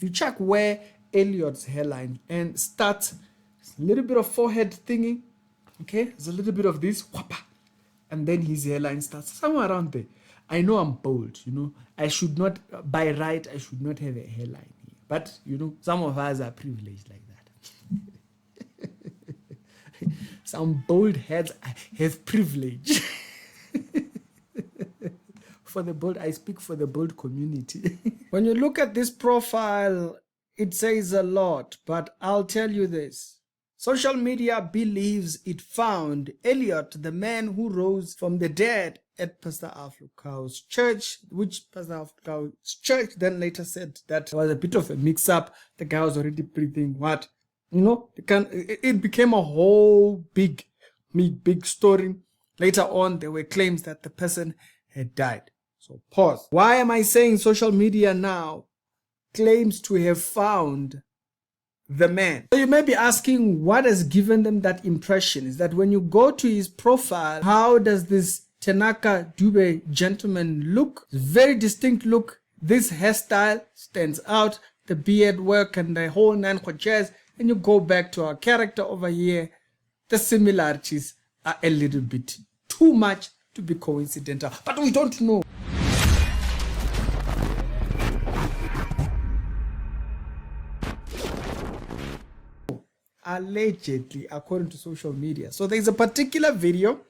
If you check where Eliot's hairline and starts, a little bit of forehead thingy, okay, there's a little bit of this, whoppa, and then his hairline starts somewhere around there. I know I'm bold, I should not, by right, I should not have a hairline here. But, some of us are privileged like that. Some bold heads have privilege. For the bold, I speak for the bold community. When you look at this profile, it says a lot, but I'll tell you this. Social media believes it found Eliot, the man who rose from the dead, at Pastor Alph Lukau's church, which Pastor Alph Lukau's church then later said that there was a bit of a mix-up. The guy was already breathing what? It became a whole big story. Later on, there were claims that the person had died. So pause. Why am I saying social media now claims to have found the man? So you may be asking, what has given them that impression? Is that when you go to his profile, how does this Tanaka Dube gentleman look? Very distinct look. This hairstyle stands out, the beard work and the whole nine jazz. And you go back to our character over here, the similarities are a little bit too much to be coincidental, but we don't know. Allegedly, according to social media. So there's a particular video.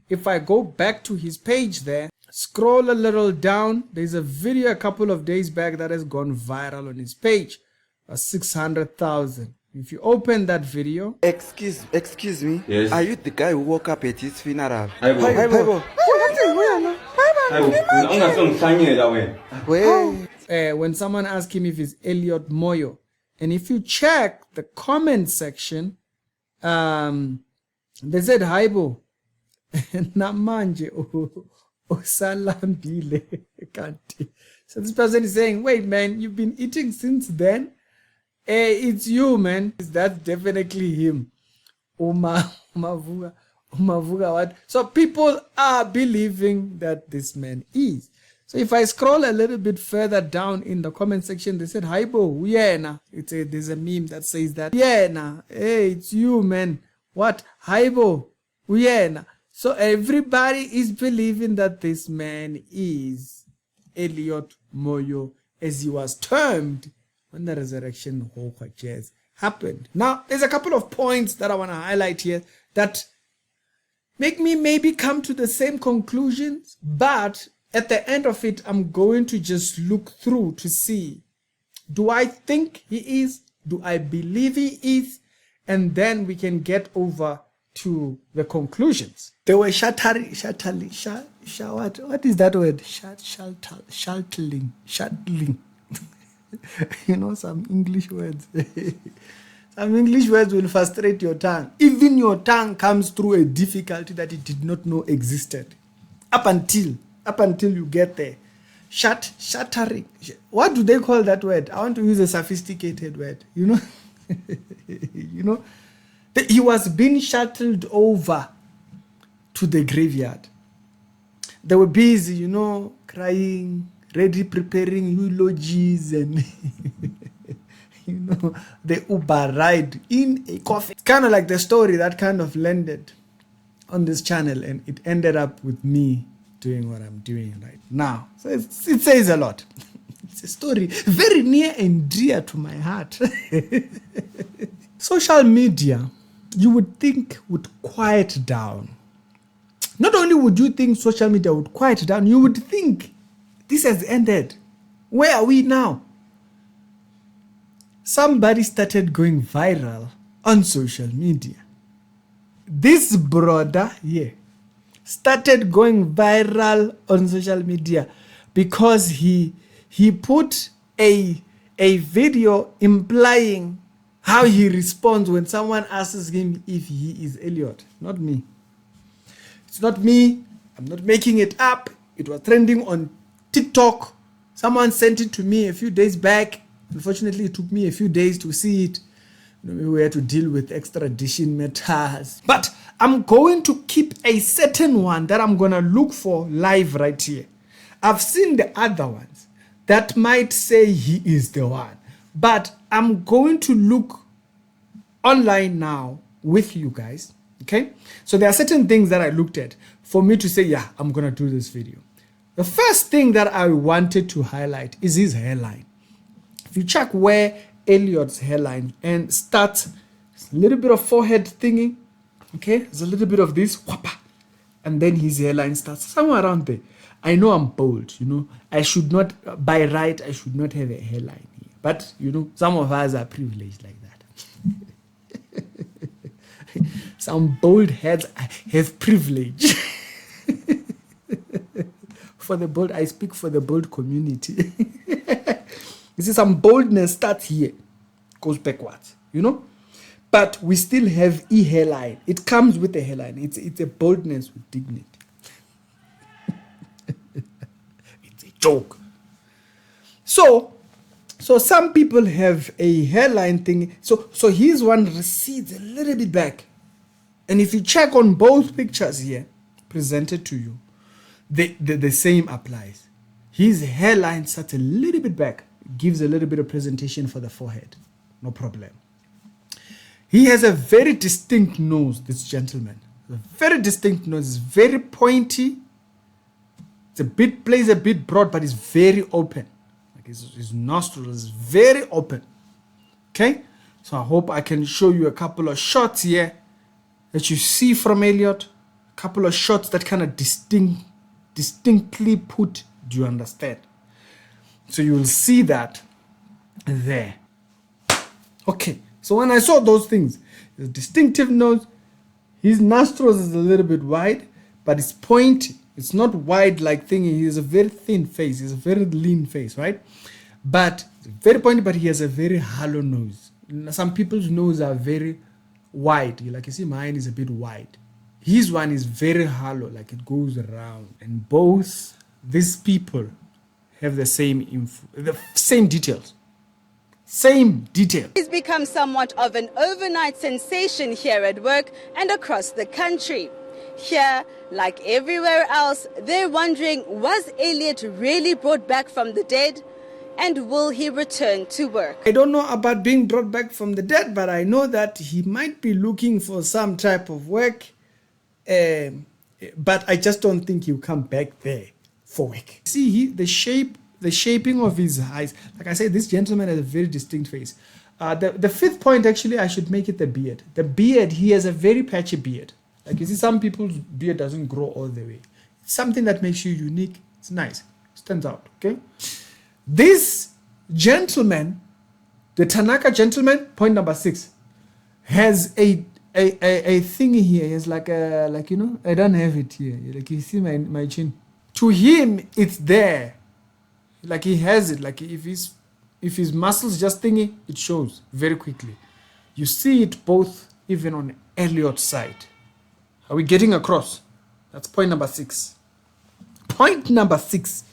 If I go back to his page there, scroll a little down, there's a video a couple of days back that has gone viral on his page, 600,000. If you open that video, excuse me. Yes. Are you the guy who woke up at his funeral? When someone asks him if he's Eliot Moyo, and if you check the comment section, they said Haibo namanje osalambile kanti. So this person is saying, wait man, you've been eating since then? It's you, man. That's definitely him. Umavuga what? So people are believing that this man is. So if I scroll a little bit further down in the comment section, they said, Haibo, uyena. There's a meme that says that. Uyena. Hey, it's you, man. What? Haibo, uyena. So everybody is believing that this man is Eliot Moyo, as he was termed when the resurrection jazz happened. Now, there's a couple of points that I want to highlight here that make me maybe come to the same conclusions, but at the end of it, I'm going to just look through to see, do I think he is? Do I believe he is? And then we can get over to the conclusions. They were shattling. What is that word? Shuttling. Some English words. Some English words will frustrate your tongue. Even your tongue comes through a difficulty that it did not know existed. Up until you get there. Shattering. What do they call that word? I want to use a sophisticated word. He was being shuttled over to the graveyard. They were busy, crying, ready, preparing eulogies and, the Uber ride in a coffin. It's kind of like the story that kind of landed on this channel, and it ended up with me doing what I'm doing right now. So it says a lot. It's a story very near and dear to my heart. Social media, you would think, would quiet down. Not only would you think social media would quiet down, you would think this has ended. Where are we now? Somebody started going viral on social media. This brother here started going viral on social media because he put a video implying how he responds when someone asks him if he is Eliot. Not me. It's not me. I'm not making it up. It was trending on TikTok. Someone sent it to me a few days back. Unfortunately, it took me a few days to see it. We had to deal with extradition matters. But I'm going to keep a certain one that I'm going to look for live right here. I've seen the other ones that might say he is the one. But I'm going to look online now with you guys. Okay, so there are certain things that I looked at for me to say, yeah, I'm gonna do this video. The first thing that I wanted to highlight is his hairline. If you check where Eliot's hairline and starts, a little bit of forehead thingy, okay, there's a little bit of this, whoppa, and then his hairline starts somewhere around there. I know I'm bold, you know, I should not, by right, I should not have a hairline here, but you know, some of us are privileged like that. Some bold heads have privilege. For the bold, I speak for the bold community. You see, some boldness starts here, goes backwards, you know. But we still have a hairline. It comes with a hairline. It's a boldness with dignity. It's a joke. So some people have a hairline thing. So his one recedes a little bit back. And if you check on both pictures here presented to you, the same applies. His hairline starts a little bit back, gives a little bit of presentation for the forehead. No problem. He has a very distinct nose, this gentleman. A very distinct nose. It's very pointy. It's plays a bit broad, but it's very open. Like his nostrils is very open. Okay? So I hope I can show you a couple of shots here that you see from Eliot. A couple of shots that kind of distinctly put, do you understand? So you will see that there. Okay, so when I saw those things, the distinctive nose, his nostrils is a little bit wide, but it's pointy. It's not wide like thingy. He has a very thin face. He has a very lean face, right? But very pointy, but he has a very hollow nose. Some people's nose are very wide. Like you see, mine is a bit wide. His one is very hollow, like it goes around. And both these people have the same info, the same details. Same detail. He's become somewhat of an overnight sensation here at work and across the country. Here, like everywhere else, they're wondering, was Eliot really brought back from the dead? And will he return to work? I don't know about being brought back from the dead, but I know that he might be looking for some type of work. But I just don't think he'll come back there for work. See, the shaping of his eyes. Like I said, this gentleman has a very distinct face. The fifth point, actually, I should make it the beard. The beard, he has a very patchy beard. Like you see, some people's beard doesn't grow all the way. It's something that makes you unique. It's nice. It stands out, okay? This gentleman, the Tanaka gentleman, point number 6, has a thingy here. It's like you know, I don't have it here. Like you see my chin. To him, it's there. Like he has it. Like if his muscles just thingy, it shows very quickly. You see it both even on Eliot's side. Are we getting across? That's point number 6. Point number 6.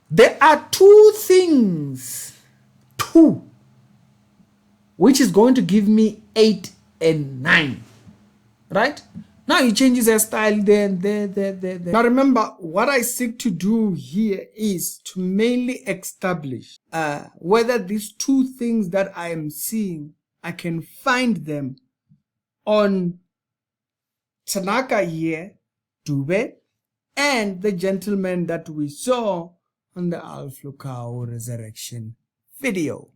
There are 2 things. 2. Which is going to give me 8 and 9. Right? Now he changes his style there and there. Now remember, what I seek to do here is to mainly establish whether these 2 things that I am seeing, I can find them on Tanaka here, Dube, and the gentleman that we saw on the Alph Lukau resurrection video.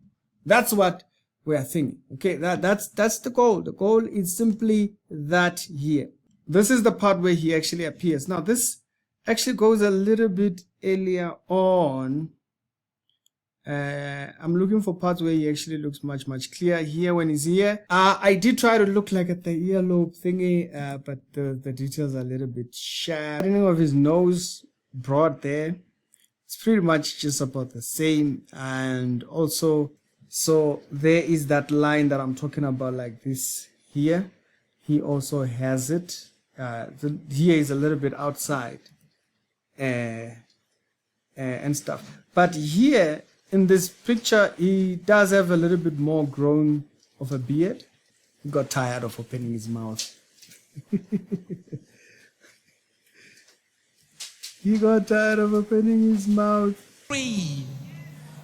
That's what we are thinking. Okay, that's the goal. The goal is simply that here. This is the part where he actually appears. Now this actually goes a little bit earlier on. I'm looking for parts where he actually looks much clearer here when he's here. I did try to look like at the earlobe thingy, but the details are a little bit sharp. Beginning of his nose, broad there. It's pretty much just about the same. And also, so there is that line that I'm talking about, like this here. He also has it. Here is a little bit outside and stuff. But here in this picture, he does have a little bit more grown of a beard. He got tired of opening his mouth. He got tired of opening his mouth.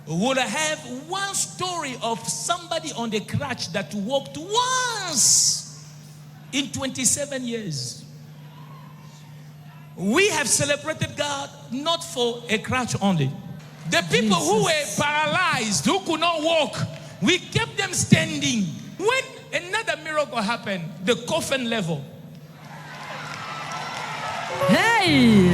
would have one story of somebody on the crutch that walked once in 27 years. We have celebrated God not for a crutch only. The people who were paralyzed, who could not walk, we kept them standing. When another miracle happened, the coffin level. Hey!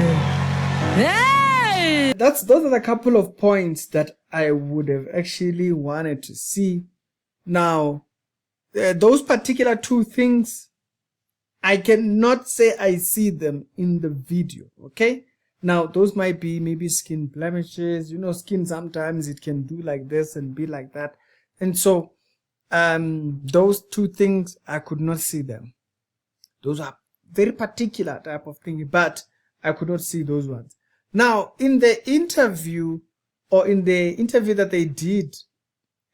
Hey! Those are the couple of points that I would have actually wanted to see. Now, those particular two things, I cannot say I see them in the video, okay? Now, those might be maybe skin blemishes. You know, skin sometimes it can do like this and be like that. And so, those two things, I could not see them. Those are very particular type of thing, but I could not see those ones. Now, in the interview that they did,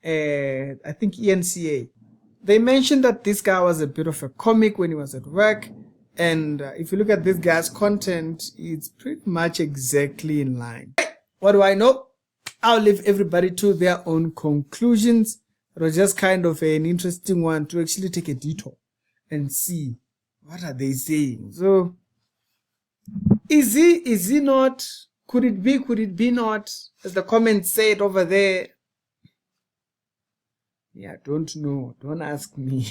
I think ENCA, they mentioned that this guy was a bit of a comic when he was at work. And if you look at this guy's content, it's pretty much exactly in line. What do I know? I'll leave everybody to their own conclusions. It was just kind of an interesting one to actually take a detour and see what are they saying. So, is he not? Could it be not? As the comments said over there. Yeah, don't know. Don't ask me.